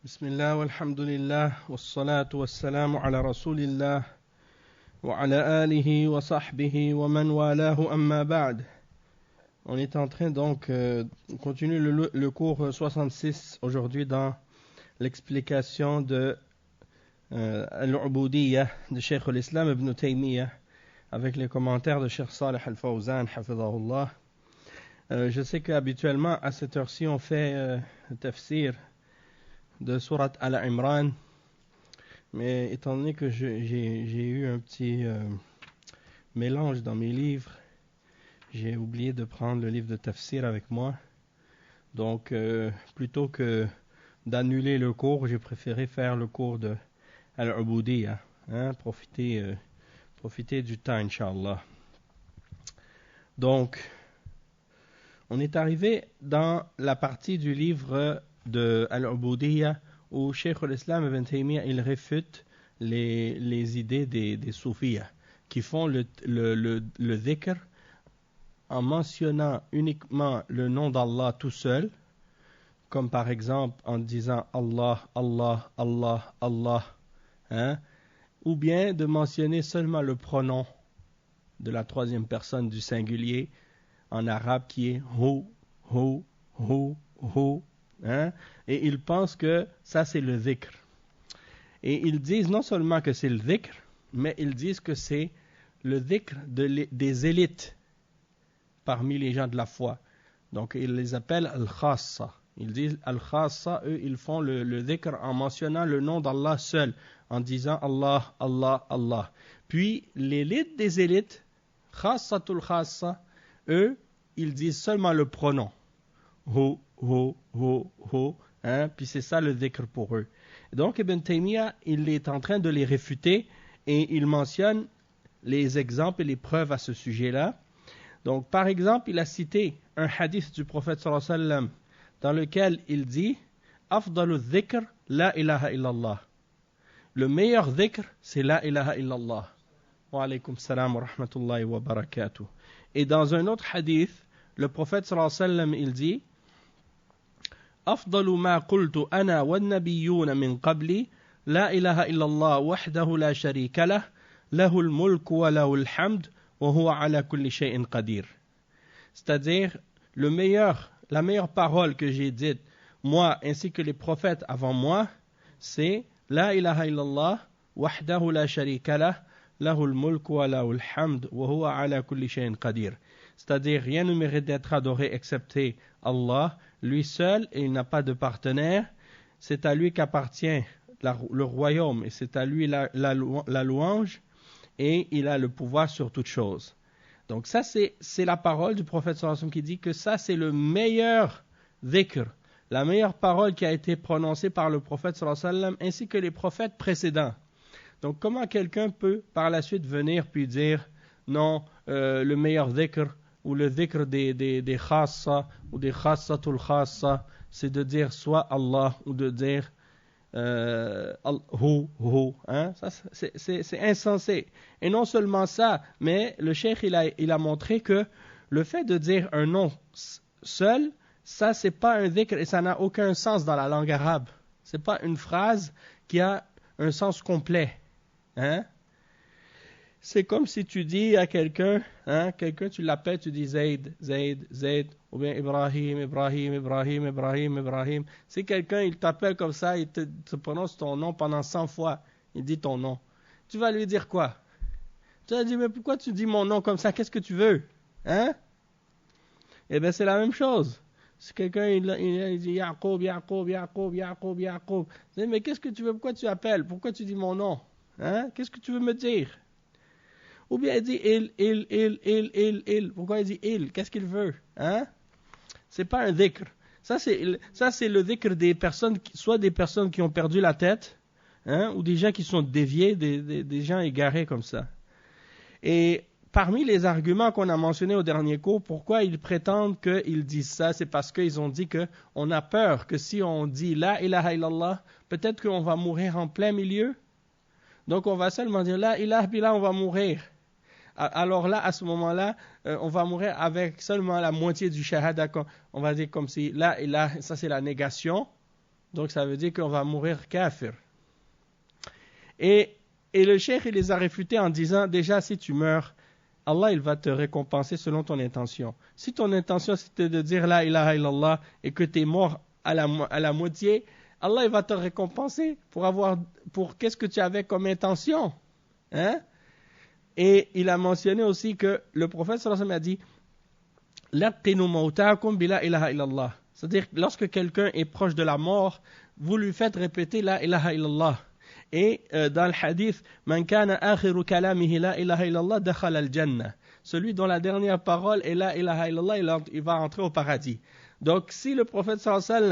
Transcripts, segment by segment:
بسم الله والحمد لله والصلاة والسلام على رسول الله وعلى آله وصحبه ومن والاه أما بعد. On est en train donc de continuer le cours 66 aujourd'hui dans l'explication de Al-Ubudiyya de Cheikh al-Islam ibn Taymiyyah avec les commentaires de Cheikh Salih al-Fawzan hafidhahullah. Je sais qu'habituellement à cette heure-ci on fait tafsir de Surat Al-Imran, mais étant donné que j'ai eu un petit mélange dans mes livres, j'ai oublié de prendre le livre de tafsir avec moi. Donc plutôt que d'annuler le cours, j'ai préféré faire le cours de Al-Ubudiyya, profiter du temps, Inch'Allah. Donc on est arrivé dans la partie du livre de Al-Ubudiyya où Cheikh al-Islam ibn Taymiyyah il réfute les idées des soufiyas qui font le dhikr en mentionnant uniquement le nom d'Allah tout seul, comme par exemple en disant Allah, Allah, Allah, Allah, ou bien de mentionner seulement le pronom de la troisième personne du singulier en arabe qui est hu, hu, hu, hu. Et ils pensent que ça c'est le dhikr. Et ils disent non seulement que c'est le dhikr, mais ils disent que c'est le dhikr des élites parmi les gens de la foi. Donc ils les appellent al-khassa. Ils disent al-khassa, eux ils font le dhikr en mentionnant le nom d'Allah seul, en disant Allah, Allah, Allah. Puis l'élite des élites, khassatul khassa, eux ils disent seulement le pronom. Hu, hu, hu, hu, puis c'est ça le dhikr pour eux. Donc Ibn Taymiyyah, il est en train de les réfuter et il mentionne les exemples et les preuves à ce sujet-là. Donc par exemple, il a cité un hadith du prophète sallallahu alayhi wa sallam dans lequel il dit Afdalu dhikr la ilaha illallah. Le meilleur dhikr, c'est la ilaha illallah. Wa alaykum salam wa rahmatullahi wa barakatuh. Et dans un autre hadith, le prophète sallallahu alayhi wa sallam, il dit أفضل ما قلت أنا والنبيون من قبلي لا إله إلا الله وحده لا شريك له له الملك وله الحمد وهو على كل شيء قدير. C'est-à-dire la meilleure parole que j'ai dite moi ainsi que les prophètes avant moi, c'est لا إله إلا الله وحده لا شريك له له الملك وله الحمد وهو على كل شيء قدير. C'est-à-dire rien ne mérite d'être adoré excepté Allah, lui seul, et il n'a pas de partenaire. C'est à lui qu'appartient le royaume et c'est à lui la louange et il a le pouvoir sur toute chose. Donc ça c'est la parole du prophète sallallahu alayhi wa sallam qui dit que ça c'est le meilleur dhikr, la meilleure parole qui a été prononcée par le prophète sallallahu alayhi wa sallam ainsi que les prophètes précédents. Donc comment quelqu'un peut par la suite venir puis dire non, le meilleur dhikr ou le dhikr des khassa ou des khassatul khassa, c'est de dire soit Allah ou de dire hu. Ça, c'est insensé. Et non seulement ça, mais le cheikh il a montré que le fait de dire un nom seul, ça c'est pas un dhikr et ça n'a aucun sens dans la langue arabe. C'est pas une phrase qui a un sens complet. C'est comme si tu dis à quelqu'un, tu l'appelles, tu dis Zayd, Zayd, Zayd, ou bien Ibrahim, Ibrahim, Ibrahim, Ibrahim, Ibrahim. Si quelqu'un il t'appelle comme ça, il te prononce ton nom pendant 100 fois, il dit ton nom. Tu vas lui dire quoi? Tu vas dire, mais pourquoi tu dis mon nom comme ça? Qu'est-ce que tu veux? Eh bien, c'est la même chose. Si quelqu'un il dit Yaqub, Yaqub, Yaqub, Yaqub, Yaqub, mais qu'est-ce que tu veux? Pourquoi tu appelles? Pourquoi tu dis mon nom? Qu'est-ce que tu veux me dire? Ou bien il dit il. Pourquoi il dit il? Qu'est-ce qu'il veut? C'est pas un dhikr. Ça c'est le dhikr des personnes, soit des personnes qui ont perdu la tête, ou des gens qui sont déviés, des gens égarés comme ça. Et parmi les arguments qu'on a mentionnés au dernier cours, pourquoi ils prétendent qu'ils disent ça, c'est parce qu'ils ont dit qu'on a peur que si on dit la ilaha illallah, peut-être qu'on va mourir en plein milieu. Donc on va seulement dire la ilaha billah, on va mourir. Alors là, à ce moment-là, on va mourir avec seulement la moitié du shahada. On va dire comme si la ilaha, ça c'est la négation. Donc ça veut dire qu'on va mourir kafir. Et le cheikh, il les a réfutés en disant, déjà si tu meurs, Allah il va te récompenser selon ton intention. Si ton intention c'était de dire la ilaha illallah et que tu es mort à la moitié, Allah il va te récompenser pour qu'est-ce que tu avais comme intention. Hein? Et il a mentionné aussi que le prophète sallallahu alayhi wa sallam a dit laqinu mawtaakum bi la ilaha illallah. C'est-à-dire que lorsque quelqu'un est proche de la mort, vous lui faites répéter la ilaha illallah. Et dans le hadith, man kana akhiru kalamihi la ilaha illallah dakhala al-jannah. Celui dont la dernière parole est la ilaha illallah, il va entrer au paradis. Donc si le prophète sallallahu alayhi wa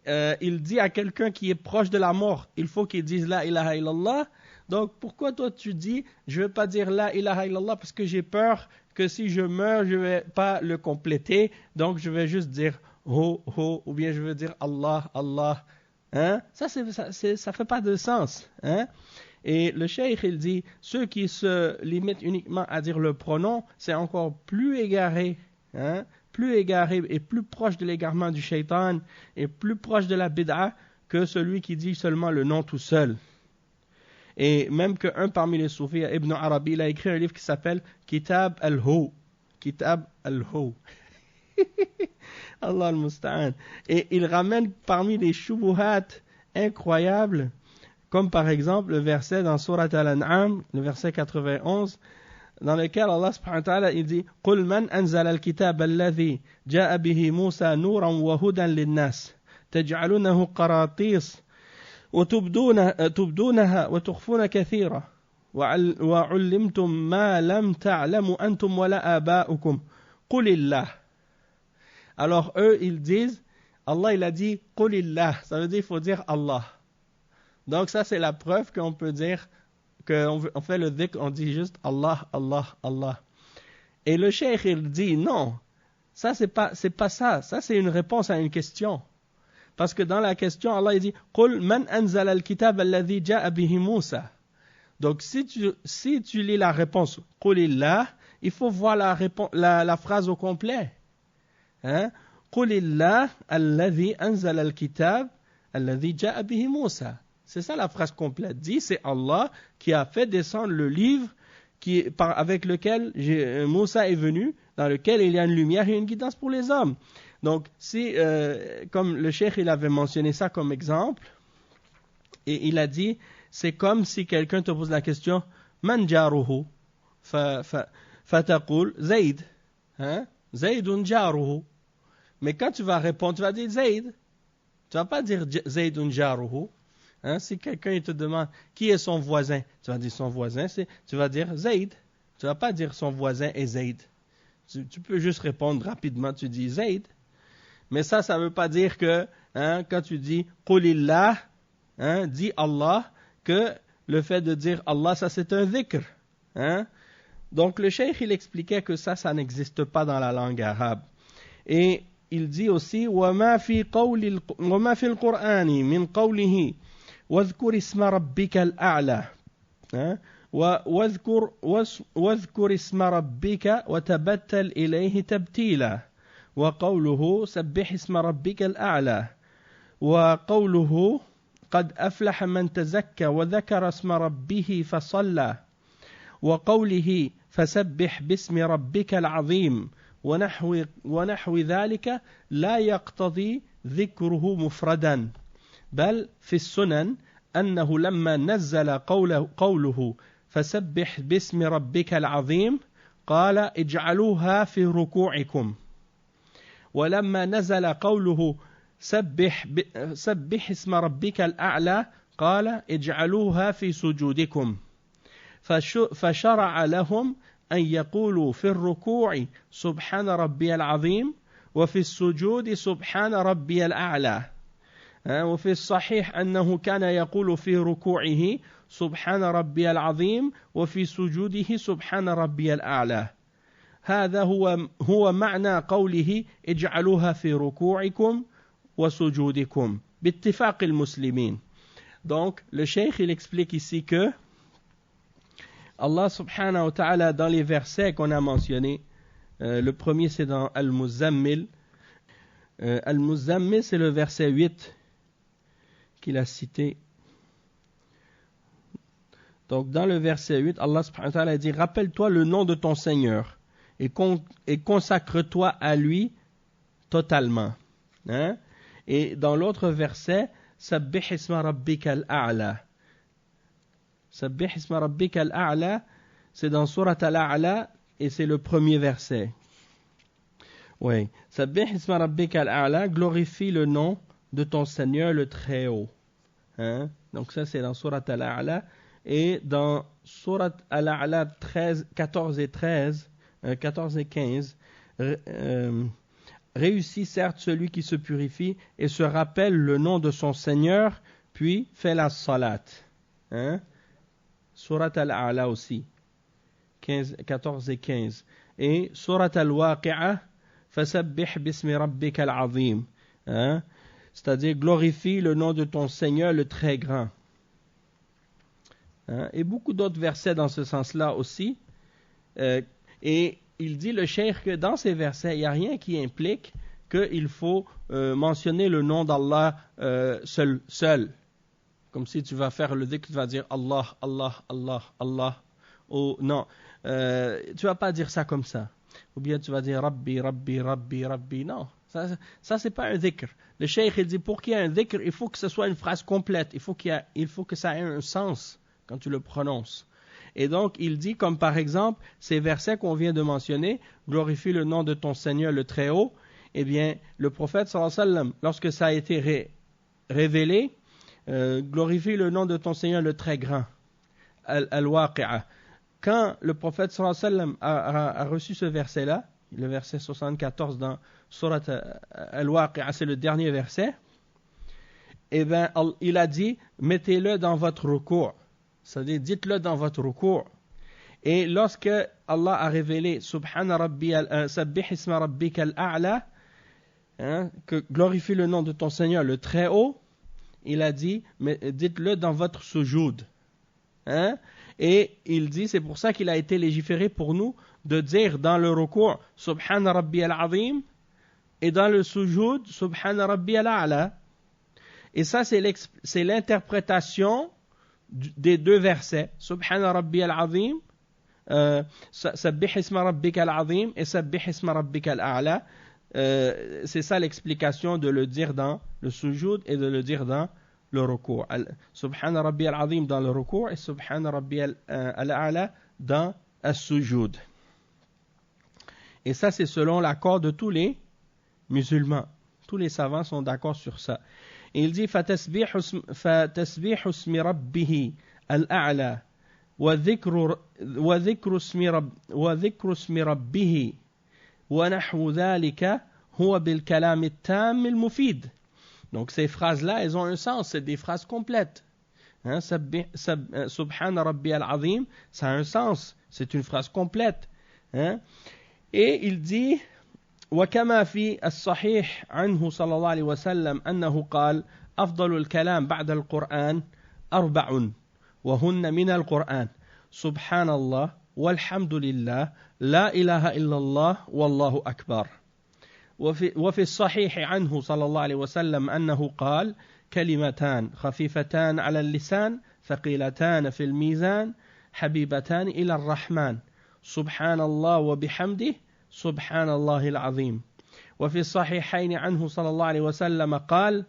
sallam il dit à quelqu'un qui est proche de la mort, il faut qu'il dise la ilaha illallah. Donc pourquoi toi tu dis je ne vais pas dire la ilaha illallah parce que j'ai peur que si je meurs je ne vais pas le compléter, donc je vais juste dire ho ho ou bien je vais dire Allah Allah. Hein? Ça fait pas de sens. Hein? Et le cheikh il dit ceux qui se limitent uniquement à dire le pronom, c'est encore plus égaré. Hein? Plus égaré et plus proche de l'égarement du shaitan et plus proche de la bid'a que celui qui dit seulement le nom tout seul. Et même qu'un parmi les soufis, Ibn Arabi, il a écrit un livre qui s'appelle Kitab al-Hu. Kitab al-Hu. Allah al-Musta'an. Et il ramène parmi les shubuhat incroyables, comme par exemple le verset dans Surat Al-An'am, le verset 91, dans lequel Allah subhanahu wa ta'ala il dit قُلْ مَنْ أَنزَلَ الْكِتَابَ الَّذِي جَاءَ بِهِ مُوسَى نُورًا وَهُدًى لِلنَّاسِ تَجْعَلُونَهُ قَرَاطِيسَ وتبدونها وتخفون كثيرا وعلمتم ما لم تعلموا أنتم ولا آباؤكم قل الله. Alors eux ils disent, Allah il a dit قل الله, ça veut dire il faut dire Allah. Donc ça c'est la preuve qu'on peut dire qu'on fait le dhikr, on dit juste Allah Allah Allah. Et le cheikh il dit non, ça c'est pas ça, ça c'est une réponse à une question. Parce que dans la question, Allah il dit قُلْ مَنْ أَنزَلَ الْكِتَابَ الَّذِي جَاءَ بِهِ مُوسَى. Donc si tu lis la réponse قُلِ اللَّهِ, il faut voir la phrase au complet. Hein? قُلِ اللَّهِ الَّذِي أَنزَلَ الْكِتَابَ الَّذِي جَاءَ بِهِ مُوسَى. C'est ça la phrase complète. Dit c'est Allah qui a fait descendre le livre avec lequel Moussa est venu, dans lequel il y a une lumière et une guidance pour les hommes. Donc, si, comme le cheikh il avait mentionné ça comme exemple, et il a dit, c'est comme si quelqu'un te pose la question, Man jaruhu, fataqul Zayd, hein? Zaydun jaruhu. Mais quand tu vas répondre, tu vas dire Zayd. Tu vas pas dire Zaydun jaruhu. Hein? Si quelqu'un il te demande qui est son voisin, tu vas dire son voisin, tu vas dire Zayd. Tu vas pas dire son voisin est Zayd. Tu peux juste répondre rapidement, tu dis Zayd. Mais ça ne veut pas dire que, hein, quand tu dis Qulillah, hein, dis Allah, que le fait de dire Allah, ça c'est un dhikr. Hein. Donc le cheikh, il expliquait que ça n'existe pas dans la langue arabe. Et il dit aussi, وَمَا فِي الْقُرْآنِ مِنْ قَوْلِهِ وَاذْكُرِ اسْمَ رَبِّكَ الْأَعْلَى وَاذْكُرِ اسْمَ رَبِّكَ وَتَبَتَّلْ إِلَيْهِ تَبْتِيلًا وقوله سبح اسم ربك الأعلى وقوله قد أفلح من تزكى وذكر اسم ربه فصلى وقوله فسبح باسم ربك العظيم ونحو ذلك لا يقتضي ذكره مفردا بل في السنن أنه لما نزل قوله فسبح باسم ربك العظيم قال اجعلوها في ركوعكم ولما نزل قوله سبح اسم ربك الأعلى قال اجعلوها في سجودكم فشرع لهم أن يقولوا في الركوع سبحان ربي العظيم وفي السجود سبحان ربي الأعلى وفي الصحيح أنه كان يقول في ركوعه سبحان ربي العظيم وفي سجوده سبحان ربي الأعلى هذا هو معنى قوله اجعلوها في ركوعكم وسجودكم باتفاق المسلمين. Donc le cheikh il explique ici que Allah subhanahu wa ta'ala dans les versets qu'on a mentionnés, le premier c'est dans Al-Muzammil. Al-Muzammil c'est le verset 8 qu'il a cité. Donc dans le verset 8, Allah subhanahu wa ta'ala dit « Rappelle-toi le nom de ton Seigneur et consacre-toi à lui totalement. » Hein? Et dans l'autre verset, « Sabbih isma rabbika al-a'la » Sabbih isma rabbika al-a'la, c'est dans Surat al-A'la et c'est le premier verset. Oui. Sabbih isma rabbika al-a'la, glorifie le nom de ton Seigneur le Très-Haut. Hein? Donc ça c'est dans Surat al-A'la. Et dans Surat al-A'la 14 et 15, réussit certes celui qui se purifie et se rappelle le nom de son Seigneur, puis fait la salat. Hein? Surat al-A'la aussi, 14 et 15. Et Surat al-Waqi'ah, fasabbih bismi rabbika al-azim. Hein? C'est-à-dire glorifie le nom de ton Seigneur le très grand. Hein? Et beaucoup d'autres versets dans ce sens-là aussi. Et il dit le cheikh que dans ces versets, il n'y a rien qui implique qu'il faut mentionner le nom d'Allah seul. Comme si tu vas faire le dhikr, tu vas dire Allah, Allah, Allah, Allah. Ou non, tu ne vas pas dire ça comme ça. Ou bien tu vas dire Rabbi, Rabbi, Rabbi, Rabbi. Non, ça c'est pas un dhikr. Le cheikh il dit pour qu'il y ait un dhikr, il faut que ce soit une phrase complète. Il faut que ça ait un sens quand tu le prononces. Et donc il dit comme par exemple ces versets qu'on vient de mentionner, glorifie le nom de ton Seigneur le Très-Haut. Eh bien le prophète sallallahu alayhi wa sallam, lorsque ça a été révélé, glorifie le nom de ton Seigneur le Très Grand, Al-Waqi'ah. Quand le prophète sallallahu alayhi wa sallam a reçu ce verset-là, le verset 74 dans Surat Al-Waqi'ah, c'est le dernier verset, eh bien, il a dit, mettez-le dans votre ruku', c'est-à-dire dites-le dans votre ruku'. Et lorsque Allah a révélé Subhana Rabbiyal, Sabbih isma rabbika al-a'la, que glorifie le nom de ton Seigneur le Très-Haut, il a dit, mais dites-le dans votre sujoud. Hein? Et il dit, c'est pour ça qu'il a été légiféré pour nous de dire dans le ruku' Subhana Rabbiyal Azim et dans le sujoud Subhana Rabbiyal A'la. Et ça, c'est l'interprétation des deux versets. Subhana Rabbiyal Azim, Sabbih isma rabbika al-azim et Sabbih isma rabbika al-a'la. C'est ça l'explication de le dire dans le sujoud et de le dire dans le ruku'. Subhana Rabbi al-Azim dans le ruku' et Subhana Rabbi al-A'la dans le sujoud. Et ça c'est selon l'accord de tous les musulmans. Tous les savants sont d'accord sur ça. Et il dit فَتَسْبِيحُ اسْمِ رَبِّهِ الْأَعْلَى وَذِكْرُ اسْمِ رَبِّهِ وَنَحْوُ ذَلِكَ هُوَ بِالْكَلَامِ التَّامِ الْمُفِيدِ. Donc ces phrases-là, elles ont un sens, c'est des phrases complètes. Hein, Subhana Rabbi al-Azim, ça a un sens, c'est une phrase complète. Hein. Et il dit وكما في الصحيح عنه صلى الله عليه وسلم أنه قال أفضل الكلام بعد القرآن 4 وهن من القرآن سبحان الله والحمد لله لا إله إلا الله والله أكبر. وفي الصحيح عنه صلى الله عليه وسلم أنه قال كلمتان خفيفتان على اللسان ثقيلتان في الميزان حبيبتان إلى الرحمن سبحان الله وبحمده سبحان الله العظيم. وفي الصحيحين عنه صلى الله عليه وسلم قال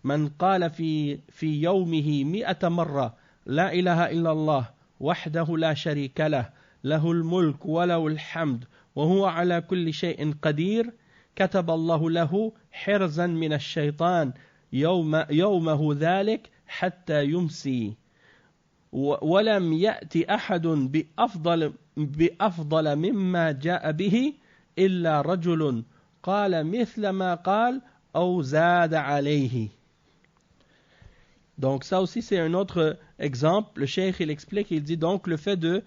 من قال في يومه 100 مرة لا إله إلا الله وحده لا شريك له له الملك وله الحمد وهو على كل شيء قدير كتب الله له حرزا من الشيطان يومه ذلك حتى يمسي ولم يأتي أحد بأفضل مما جاء به إلا رجل قال مثل ما قال أو زاد عليه. Donc ça aussi c'est un autre exemple. Le cheikh il explique, il dit donc le fait de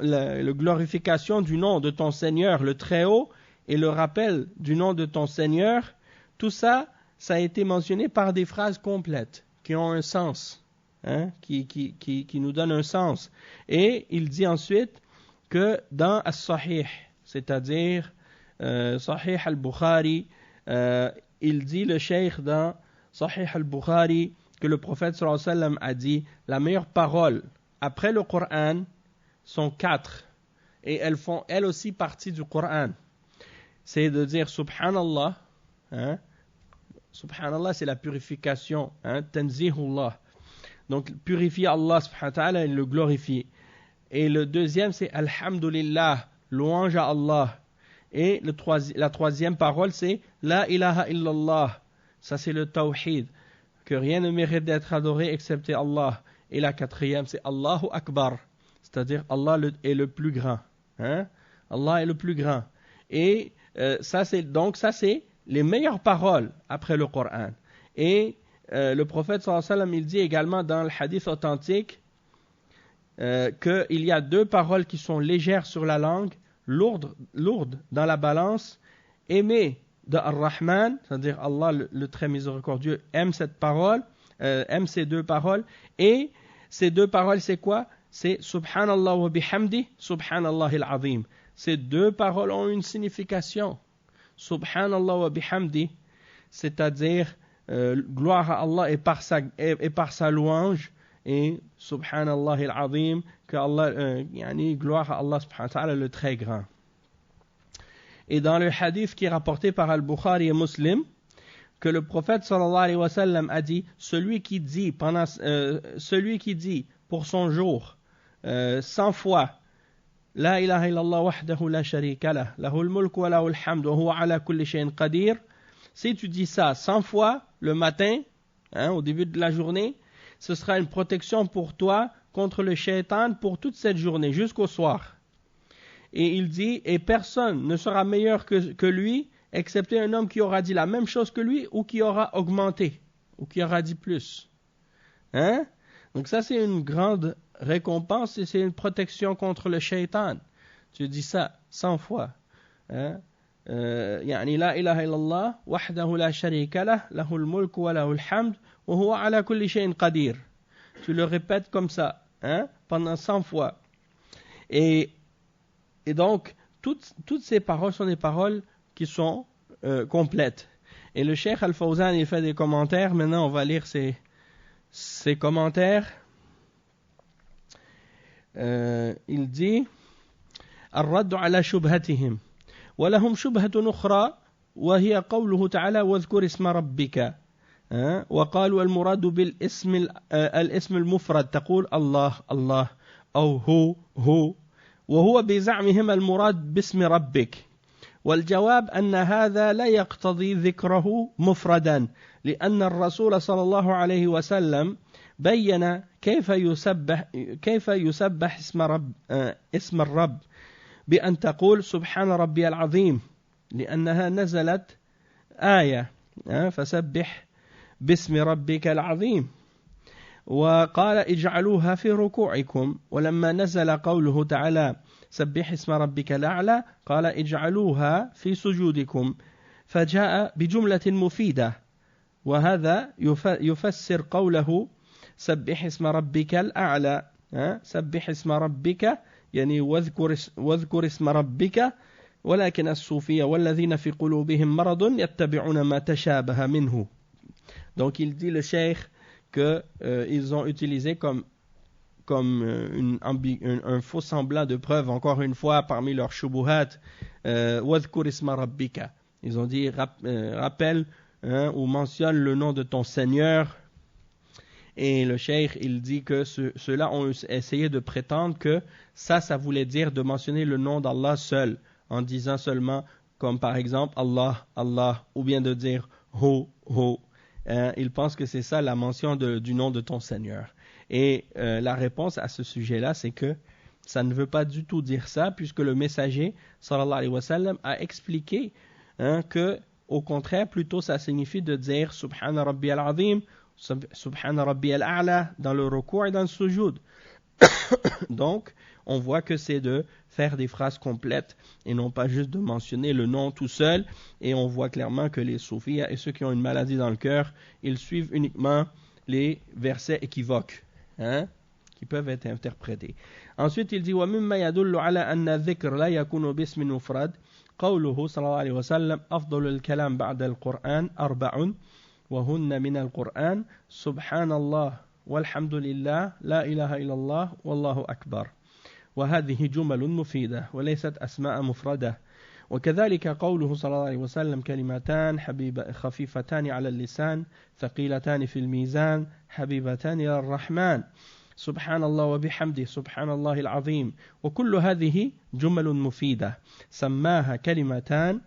la glorification du nom de ton Seigneur le Très-Haut et le rappel du nom de ton Seigneur, tout ça, ça a été mentionné par des phrases complètes qui ont un sens, hein, qui nous donnent un sens. Et il dit ensuite que dans As-Sahih, c'est-à-dire Sahih al-Bukhari, il dit le cheikh dans Sahih al-Bukhari que le prophète sallallahu alayhi wa sallam a dit la meilleure parole après le Coran sont 4 et elles font elles aussi partie du Coran. C'est de dire Subhanallah, hein? Subhanallah c'est la purification, hein? Tanzihullah. Donc purifier Allah subhanahu wa ta'ala et le glorifier. Et le deuxième c'est Alhamdulillah, louange à Allah. Et la troisième parole c'est La ilaha illallah, ça c'est le tawhid, que rien ne mérite d'être adoré excepté Allah. Et la quatrième c'est Allahu Akbar, c'est-à-dire Allah est le plus grand, hein? Allah est le plus grand. Et ça c'est les meilleures paroles après le Coran. Et le prophète sallallahu alayhi wa sallam il dit également dans le hadith authentique qu'il y a 2 paroles qui sont légères sur la langue, lourdes dans la balance, aimées de Ar-Rahman, c'est-à-dire Allah le très miséricordieux aime cette parole, aime ces 2 paroles. Et ces 2 paroles c'est quoi? C'est Subhanallah wa bihamdi, Subhanallah al-Azim. Ces 2 paroles ont une signification. Subhanallah wa bihamdi, c'est-à-dire gloire à Allah et par sa louange, et Subhanallah al-Azim, que Allah, gloire à Allah subhanahu wa ta'ala le très grand. Et dans le hadith qui est rapporté par Al-Bukhari et Muslim, que le prophète sallallahu alayhi wa sallam a dit celui qui dit pour son jour 100 fois La ilaha illallah wahdahu la sharika lah, lahul mulk wa lahul hamd wa huwa ala kulli shay'in qadir. Si tu dis ça 100 fois le matin, au début de la journée, ce sera une protection pour toi contre le shaitan pour toute cette journée, jusqu'au soir. Et il dit, et personne ne sera meilleur que lui, excepté un homme qui aura dit la même chose que lui, ou qui aura augmenté, ou qui aura dit plus. Donc ça c'est une grande récompense et c'est une protection contre le shaitan. Tu dis ça 100 fois. يعني لا إله إلا الله وحده لا شريك له له الملك وله الحمد وهو على كل شيء قدير. Tu le répètes comme ça, pendant 100 fois. Et donc toutes ces paroles sont des paroles qui sont complètes. Et le Cheikh Al-Fawzan il fait des commentaires. Maintenant on va lire ces commentaires. Il dit الرد على شبهتهم ولهم شبهة أخرى وهي قوله تعالى واذكر اسم ربك وقالوا المراد بالاسم الاسم المفرد تقول الله الله أو هو وهو بزعمهم المراد باسم ربك والجواب أن هذا لا يقتضي ذكره مفردا لأن الرسول صلى الله عليه وسلم بين كيف يسبح اسم الرب بأن تقول سبحان ربي العظيم لأنها نزلت آية فسبح باسم ربك العظيم وقال اجعلوها في ركوعكم ولما نزل قوله تعالى سبح اسم ربك الأعلى قال اجعلوها في سجودكم فجاء بجملة مفيدة وهذا يفسر قوله سبح اسم ربك الأعلى سبح اسم ربك يعني واذكر اسم ربك ولكن الصوفية والذين في قلوبهم مرض يتبعون ما تشابه منه. Donc il dit le cheikh que ils ont utilisé comme un faux semblant de preuve encore une fois parmi leurs shubuhat واذكر اسم ربك. Ils ont dit rappelle ou mentionne le nom de ton Seigneur. Et le cheikh il dit que ceux-là ont essayé de prétendre que ça voulait dire de mentionner le nom d'Allah seul, en disant seulement comme par exemple Allah, Allah, ou bien de dire Ho, Ho. Ils pensent que c'est ça la mention du nom de ton Seigneur. Et la réponse à ce sujet-là c'est que ça ne veut pas du tout dire ça, puisque le messager sallallahu alayhi wa sallam a expliqué que au contraire plutôt ça signifie de dire Subhana Rabbi al-Azim, Subhana Rabbi al-A'la dans le recours et dans le sujoud. Donc, on voit que c'est de faire des phrases complètes et non pas juste de mentionner le nom tout seul. Et on voit clairement que les soufis et ceux qui ont une maladie dans le cœur, ils suivent uniquement les versets équivoques qui peuvent être interprétés. Ensuite, il dit وَمِمَّا يَدُلُّ عَلَى أَنَّ الذِّكْرَ لَا يَكُونُ بِاسْمٍ مُفْرَدٍ قوله صلى الله عليه وسلم أفضل الكلام بعد القرآن 4 وهن من القرآن سبحان الله والحمد لله لا إله إلا الله والله أكبر. وهذه جمل مفيدة وليست أسماء مفردة. وكذلك قوله صلى الله عليه وسلم كلمتان خفيفتان على اللسان ثقيلتان في الميزان حبيبتان إلى الرحمن سبحان الله وبحمده سبحان الله العظيم. وكل هذه جمل مفيدة سماها كلمتان،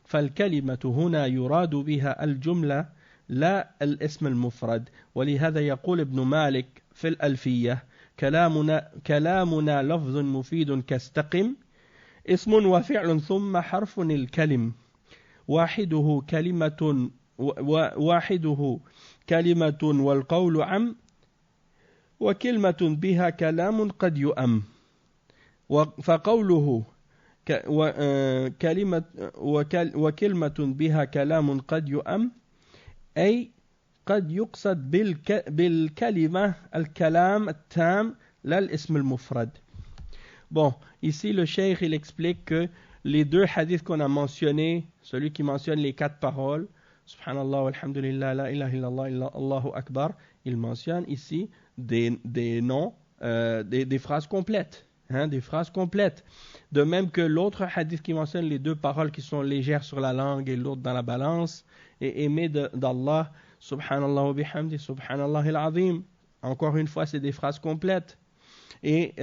فالكلمة هنا يراد بها الجملة لا الاسم المفرد. ولهذا يقول ابن مالك في الألفية كلامنا لفظ مفيد كاستقم اسم وفعل ثم حرف الكلم واحده كلمة والقول عم وكلمة بها كلام قد يؤم. فقوله وكلمة بها كلام قد يؤم أي قد يقصد بالكلمة الكلام التام لا الاسم المفرد. Bon, ici le cheikh il explique que les deux hadiths qu'on a mentionnés, celui qui mentionne les 4 paroles, Subhanallah, Alhamdulillah, La ilaha illallah, Allahu Akbar, il mentionne ici des noms, des phrases complètes. Des phrases complètes. De même que l'autre hadith qui mentionne les 2 paroles qui sont légères sur la langue et l'autre dans la balance, et aimer d'Allah, Subhanallah wa bihamdi, Subhanallah al-Azim. Encore une fois, c'est des phrases complètes. Et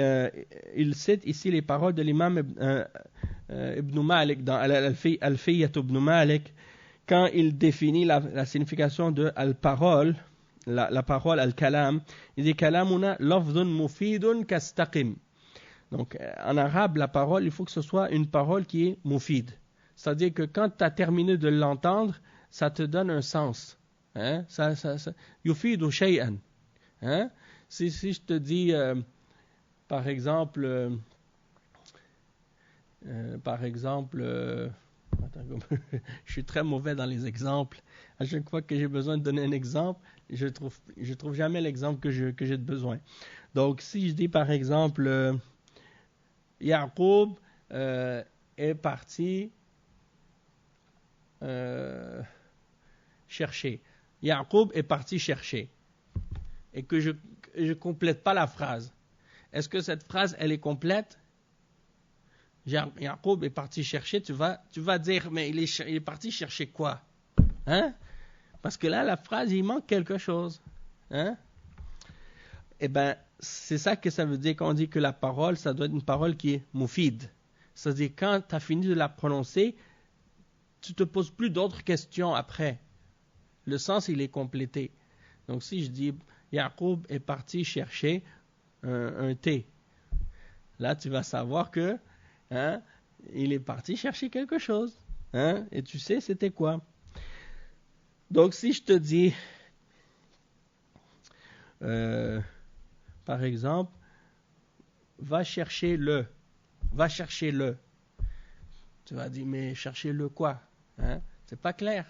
il cite ici les paroles de l'imam Ibn Malik dans Al-Fiyyat Ibn Malik quand il définit la signification de al-parole, la parole al-kalam. Il dit kalamuna lafdhun mufidun kastaqim. Donc en arabe, la parole, il faut que ce soit une parole qui est mufid. C'est-à-dire que quand tu as terminé de l'entendre, ça te donne un sens. Yufidu shay'an. Si je te dis par exemple, je suis très mauvais dans les exemples. À chaque fois que j'ai besoin de donner un exemple, je trouve jamais l'exemple que j'ai besoin. Donc, si je dis par exemple, Yaqub est parti chercher. Yaqub est parti chercher. Et que je complète pas la phrase. Est-ce que cette phrase, elle est complète? Yaqub est parti chercher, tu vas dire, mais il est parti chercher quoi? Parce que là, la phrase, il manque quelque chose. Eh bien, c'est ça que ça veut dire quand on dit que la parole, ça doit être une parole qui est mufid. C'est-à-dire, quand tu as fini de la prononcer, tu ne te poses plus d'autres questions après. Le sens, il est complété. Donc, si je dis, Yaqub est parti chercher un thé. Là, tu vas savoir que il est parti chercher quelque chose. Et tu sais c'était quoi. Donc, si je te dis, par exemple, va chercher le. Tu vas dire, mais chercher le quoi? C'est pas clair.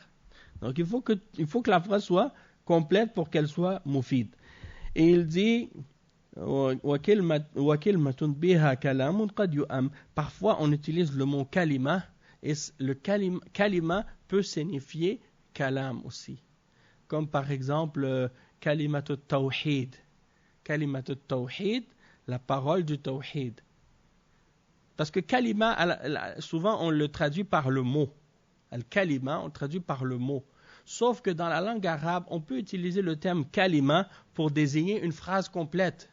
Donc, il faut que la phrase soit complète pour qu'elle soit mufid. Et il dit, parfois on utilise le mot kalima et le kalima peut signifier kalam aussi, comme par exemple kalimatut tawhid, la parole du tawhid, parce que kalima souvent on le traduit par le mot, al-kalima on traduit par le mot, sauf que dans la langue arabe on peut utiliser le terme kalima pour désigner une phrase complète.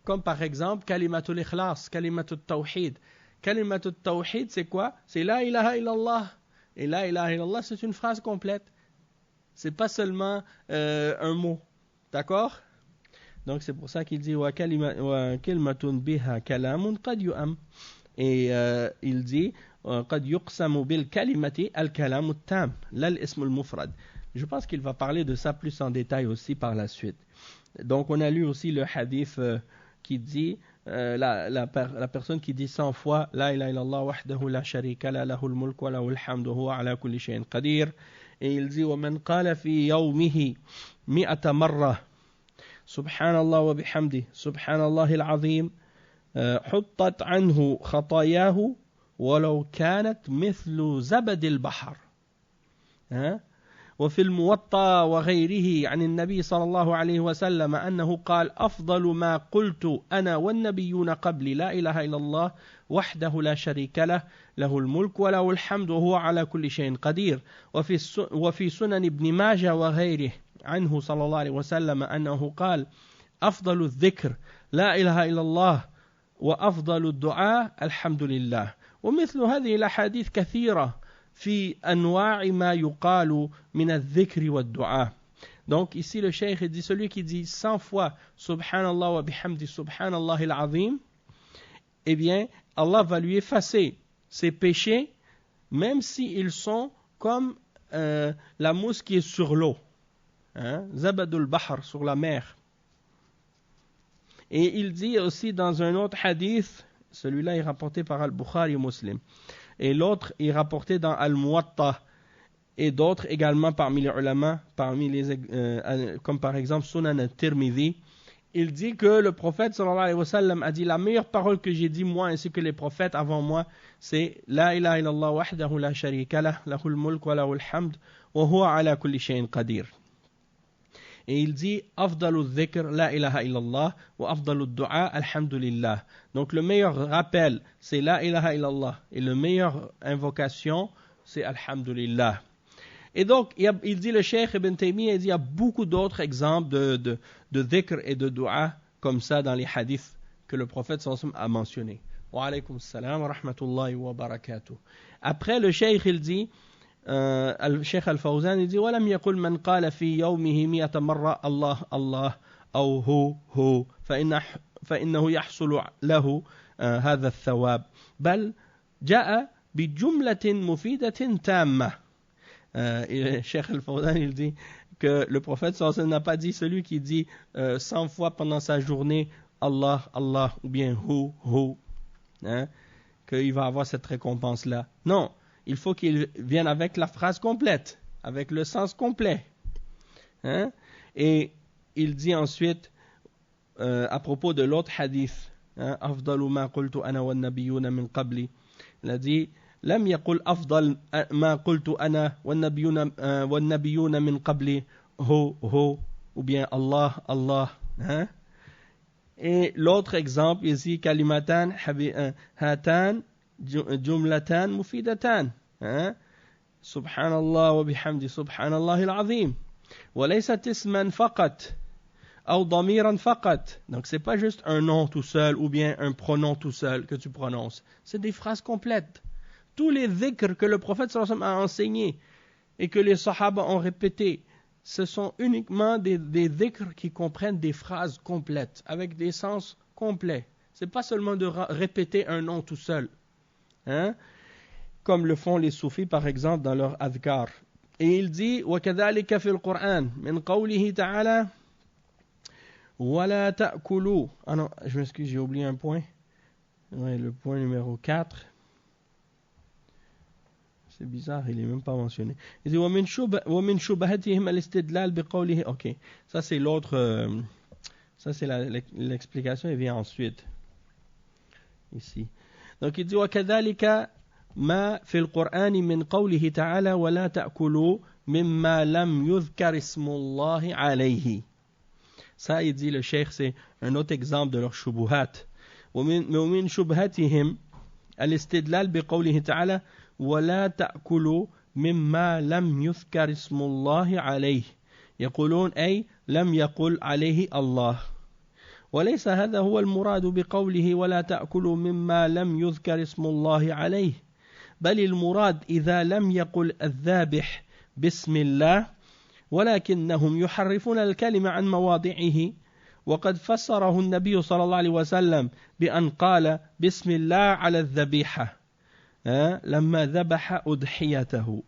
Comme par exemple, kalimatul ikhlas, kalimatul tawhid. Kalimatul tawhid, c'est quoi? C'est la ilaha illallah. Et la ilaha illallah, c'est une phrase complète. C'est pas seulement un mot. D'accord? Donc c'est pour ça qu'il dit wa kalimatun biha kalamun qad yu'am. Et il dit qad yuqsamu bil kalimati al kalamut tam, la al ism al mufrad. Je pense qu'il va parler de ça plus en détail aussi par la suite. Donc on a lu aussi le hadith qui dit la personne qui dit 100 fois la ilaha illallah wahdahu la sharika la lahul mulk wa lahul hamdu huwa ala kulli shay'in qadir. Et il dit wa man qala fi yawmihi 100 marra subhanallah wa bihamdi subhanallah al-azim huttat anhu khatayahu walau kanat mithlu zabad al-bahr. وفي الموطأ وغيره عن النبي صلى الله عليه وسلم أنه قال أفضل ما قلت أنا والنبيون قبلي لا إله إلا الله وحده لا شريك له له الملك وله الحمد وهو على كل شيء قدير وفي سنن ابن ماجه وغيره عنه صلى الله عليه وسلم أنه قال أفضل الذكر لا إله إلا الله وأفضل الدعاء الحمد لله. ومثل هذه الأحاديث كثيرة في أنواع ما يقال من الذكر والدعاء. Donc ici le cheikh dit celui qui dit 100 fois Subhanallah wa bihamdi Subhanallah al-Azim, eh bien Allah va lui effacer ses péchés même s'ils sont comme la mousse qui est sur l'eau, Zabadul Bahr, sur la mer. Et il dit aussi dans un autre hadith, celui-là est rapporté par Al-Bukhari Muslim, et l'autre est rapporté dans Al-Muwatta, et d'autres également parmi les ulama, comme par exemple Sunan al-Tirmidhi. Il dit que le prophète sallallahu alayhi wa sallam a dit la meilleure parole que j'ai dit moi ainsi que les prophètes avant moi, c'est La ilaha illallah wahdahu la sharika lah, lahul mulk wa lahul hamd, wa huwa ala kulli shay'in qadir. Et il dit Afdalu dhikr la ilaha illallah wa afdalu du'a alhamdulillah. Donc le meilleur rappel c'est la ilaha illallah et le meilleure invocation c'est alhamdulillah. Et donc il dit le Cheikh Ibn Taymiyyah, il y a beaucoup d'autres exemples de dhikr et de dua comme ça dans les hadiths que le prophète sallallahu alayhi wa sallam a mentionné. Wa alaykum assalam wa rahmatullahi wa barakatuh. Après le Cheikh il dit الشيخ الفوزان يقول ولم يقل من قال في يومه 100 مرة الله الله أو هو فإنه يحصل له هذا الثواب بل جاء بجملة مفيدة تامة. الشيخ الفوزان il dit que le prophète sallallahu alayhi wa sallam n'a pas dit celui qui dit 100 fois pendant sa journée Allah Allah ou bien hu qu'il va avoir cette récompense là. Non, il faut qu'il vienne avec la phrase complète, avec le sens complet. Et il dit ensuite, à propos de l'autre hadith, أفضل ما قلت أنا والنبيون من قبلي, il a dit, لم يقل أفضل ما قلت أنا والنبيون من قبلي هو ou bien Allah Allah. Et l'autre exemple ici, kalimatan hatan جملتان مفيدتان سبحان الله وبحمده سبحان الله العظيم وليست اسما فقط أو ضميرا فقط. Donc c'est pas juste un nom tout seul ou bien un pronom tout seul que tu prononces, c'est des phrases complètes. Tous les dhikrs que le prophète sallallahu alayhi wa sallam a enseignés et que les sahaba ont répétés, ce sont uniquement des dhikrs qui comprennent des phrases complètes avec des sens complets. C'est pas seulement de répéter un nom tout seul, comme le font les soufis par exemple dans leur adhkar. Et il dit وَكَذَلِكَ فِي الْقُرْآنِ مِنْ قَوْلِهِ تَعَالَى وَلَا تَأْكُلُوا. Ah non, je m'excuse, j'ai oublié un point. Ouais, le point numéro 4. C'est bizarre, il n'est même pas mentionné. Il dit وَمِنْ شُبَهَتِهِمْ الْإِسْتِدْلَالِ بِقَوْلِهِ. Ok, ça c'est l'autre, ça c'est l'explication, elle vient ensuite. Ici. Donc il dit وكذلك ما في القرآن من قوله تعالى ولا تأكلوا مما لم يذكر اسم الله عليه. Ça il dit le cheikh, c'est un autre exemple de leur shubuhat. ومن شبهتهم الاستدلال بقوله تعالى ولا تأكلوا مما لم يذكر اسم الله عليه يقولون أي لم يقل عليه الله. وليس هذا هو المراد بقوله ولا تأكلوا مما لم يذكر اسم الله عليه بل المراد إذا لم يقل الذابح بسم الله ولكنهم يحرفون الكلمة عن مواضعه وقد فسره النبي صلى الله عليه وسلم بأن قال بسم الله على الذبيحة لما ذبح أضحيته.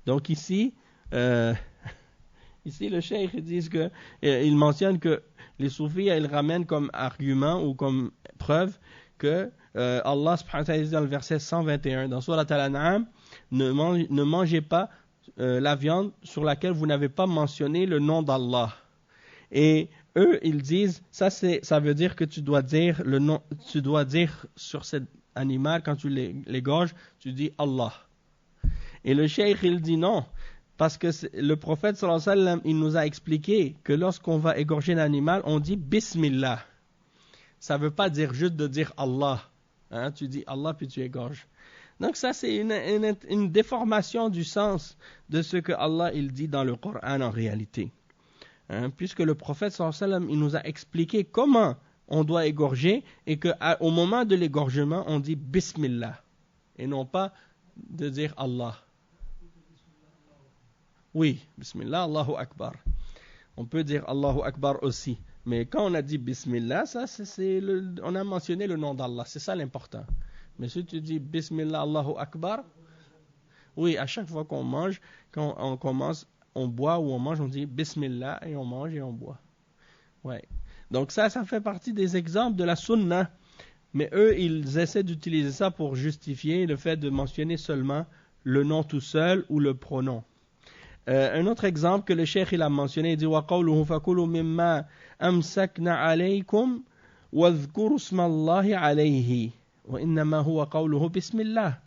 Donc ici le cheikh dit que il mentionne que les soufis ils ramènent comme argument ou comme preuve que Allah subhanahu wa ta'ala dit dans le verset 121 dans Surat Al-An'am, ne mangez pas la viande sur laquelle vous n'avez pas mentionné le nom d'Allah. Et eux ils disent ça veut dire que tu dois dire le nom, tu dois dire sur cet animal quand tu l'égorges, tu dis Allah. Et le cheikh il dit non, Parce que le prophète sallallahu alayhi wa sallam, il nous a expliqué que lorsqu'on va égorger l'animal, on dit Bismillah. Ça ne veut pas dire juste de dire Allah. Hein, tu dis Allah puis tu égorges. Donc ça c'est une déformation du sens de ce que Allah il dit dans le Coran en réalité. Hein, puisque le prophète sallallahu alayhi wa sallam, il nous a expliqué comment on doit égorger et qu'au moment de l'égorgement, on dit Bismillah et non pas de dire Allah. Oui, Bismillah, Allahu Akbar. On peut dire Allahu Akbar aussi. Mais quand on a dit Bismillah, ça, on a mentionné le nom d'Allah. C'est ça l'important. Mais si tu dis Bismillah, Allahu Akbar, oui, à chaque fois qu'on mange, quand on commence, on boit ou on mange, on dit Bismillah et on mange et on boit. Ouais. Donc ça fait partie des exemples de la sunna. Mais eux, ils essaient d'utiliser ça pour justifier le fait de mentionner seulement le nom tout seul ou le pronom. Un autre exemple que le cheikh il a mentionné, il dit وَقَوْلُهُ فَكُلُوا مِمَّا أَمْسَكْنَا عَلَيْكُمْ وَاذْكُرُوا اسْمَ اللَّهِ عَلَيْهِ وَإِنَّمَا هُوَ قَوْلُهُ بِسْمِ اللَّهِ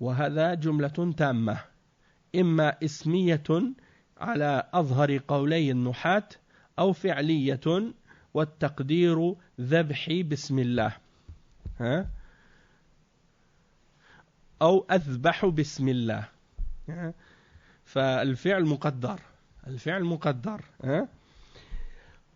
وهذا جملة تامة إما اسمية على أظهر قولي النحاة أو فعلية والتقدير ذبحي بسم الله أو أذبح بسم الله فالفعل مقدر الفعل مقدر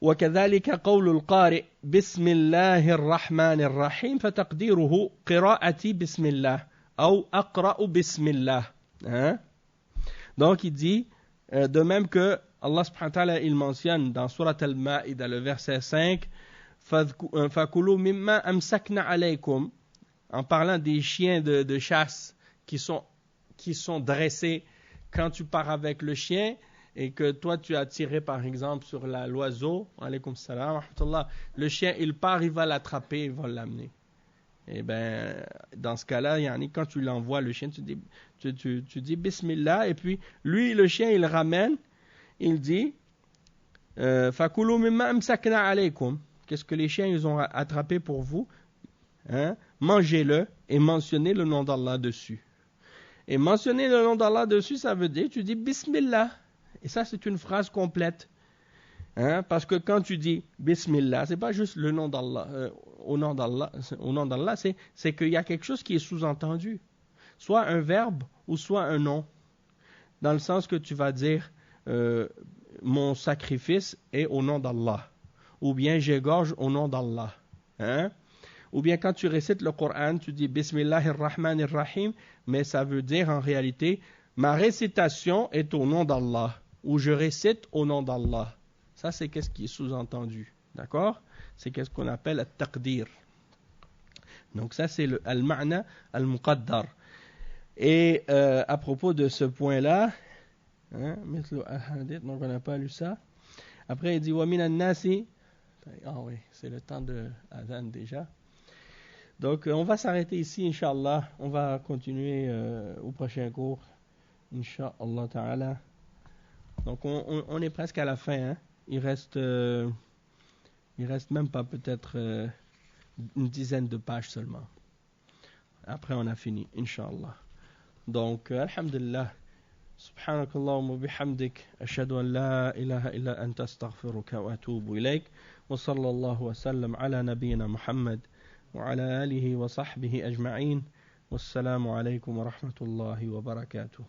وكذلك قول القارئ بسم الله الرحمن الرحيم فتقديره قراءتي بسم الله أو أقرأ بسم الله Donc il dit de même que Allah subhanahu wa ta'ala il mentionne dans Surat Al-Ma'ida le verset 5 فَكُلُوا مِمَّا أَمْسَكْنَا عَلَيْكُمْ en parlant des chiens de chasse qui sont dressés quand tu pars avec le chien et que toi tu as tiré par exemple sur l'oiseau, alaykoum salam, le chien il part, il va l'attraper, il va l'amener. Et ben dans ce cas-là, quand tu l'envoies le chien, tu dis Bismillah et puis lui le chien il ramène, il dit Fakulu mimma amsakna alaykum. Qu'est-ce que les chiens ils ont attrapé pour vous? Mangez-le et mentionnez le nom d'Allah dessus. Et mentionner le nom d'Allah dessus, ça veut dire, tu dis Bismillah. Et ça, c'est une phrase complète. Parce que quand tu dis Bismillah, c'est pas juste le nom d'Allah, au nom d'Allah, c'est qu'il y a quelque chose qui est sous-entendu. Soit un verbe ou soit un nom. Dans le sens que tu vas dire mon sacrifice est au nom d'Allah. Ou bien j'égorge au nom d'Allah. Ou bien quand tu récites le Coran, tu dis Bismillahirrahmanirrahim, mais ça veut dire en réalité, ma récitation est au nom d'Allah, ou je récite au nom d'Allah. Ça c'est qu'est-ce qui est sous-entendu, d'accord? C'est qu'est-ce qu'on appelle le taqdir. Donc ça c'est le al-ma'na al-muqaddar. Et à propos de ce point-là, donc on n'a pas lu ça. Après il dit wa minan nasi. Ah oui, c'est le temps de Adhan déjà. Donc, on va s'arrêter ici, Inch'Allah. On va continuer au prochain cours, Inch'Allah Ta'ala. Donc, on est presque à la fin. Hein. Il reste même pas peut-être une dizaine de pages seulement. Après, on a fini, Inch'Allah. Donc, Alhamdulillah. سبحانك اللهم وبحمدك أشهد أن لا إله إلا أنت أستغفرك وأتوب إليك وصلى الله وسلم على نبينا محمد وعلى آله وصحبه أجمعين والسلام عليكم ورحمة الله وبركاته